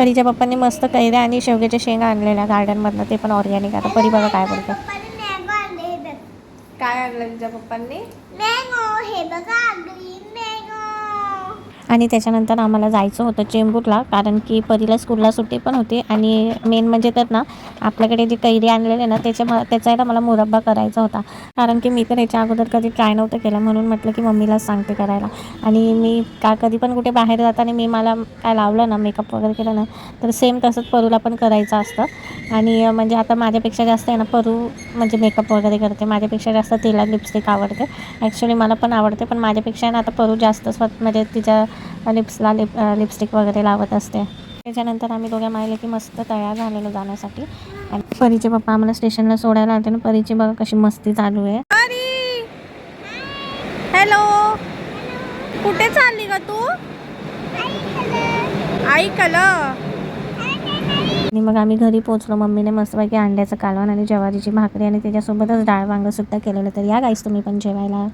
परीच्या पप्पांनी मस्त कैऱ्या आणि शेवग्याच्या शेंगा आणलेल्या गार्डनमधनं, ते पण ऑर्गॅनिक. आता परी बघा काय बोलतो. काय आणलं तुझ्या पप्पांनी? मँगो. हे बघा ग्रीन मँगो. आणि त्याच्यानंतर आम्हाला जायचं होतं चेंबूरला, कारण की परीला स्कूलला सुट्टी पण होती. आणि मेन म्हणजे तर ना, आपल्याकडे जी कैरी आणलेली ना त्याचा मला मुरब्बा करायचा होता. कारण की मी तर ह्याच्या अगोदर कधी ट्राय नव्हतं केलं, म्हणून म्हटलं की मम्मीलाच सांगते करायला. आणि मी कधी पण कुठे बाहेर जाताना मला काय लावलं ना, मेकअप वगैरे केलं ना, तर सेम तसंच परूला पण करायचं असतं. आणि म्हणजे आता माझ्यापेक्षा जास्त आहे ना परू म्हणजे मेकअप वगैरे करते. माझ्यापेक्षा जास्त तिला लिपस्टिक आवडते. ॲक्च्युली मला पण आवडते, पण माझ्यापेक्षा ना आता परू जास्त म्हणजे तिच्या लिप्सला लिपस्टिक वगैरे लावत असते. त्याच्यानंतर आम्ही दोघ्या मायले की मस्त तयार झालेलो जाण्यासाठी. आणि परीचे पप्पा आम्हाला स्टेशनला सोडायला आले ना. परीची बघा कशी मस्ती चालू आहे. हॅलो, कुठे चालली ग तू? ऐकलं. आणि मग आम्ही घरी पोहोचलो. मम्मीने मस्तपैकी अंड्याचं कालवण आणि ज्वारीची भाकरी आणि त्याच्यासोबतच डाळ वांग सुद्धा केलेलं. तर या गाईस तुम्ही पण जेवायला.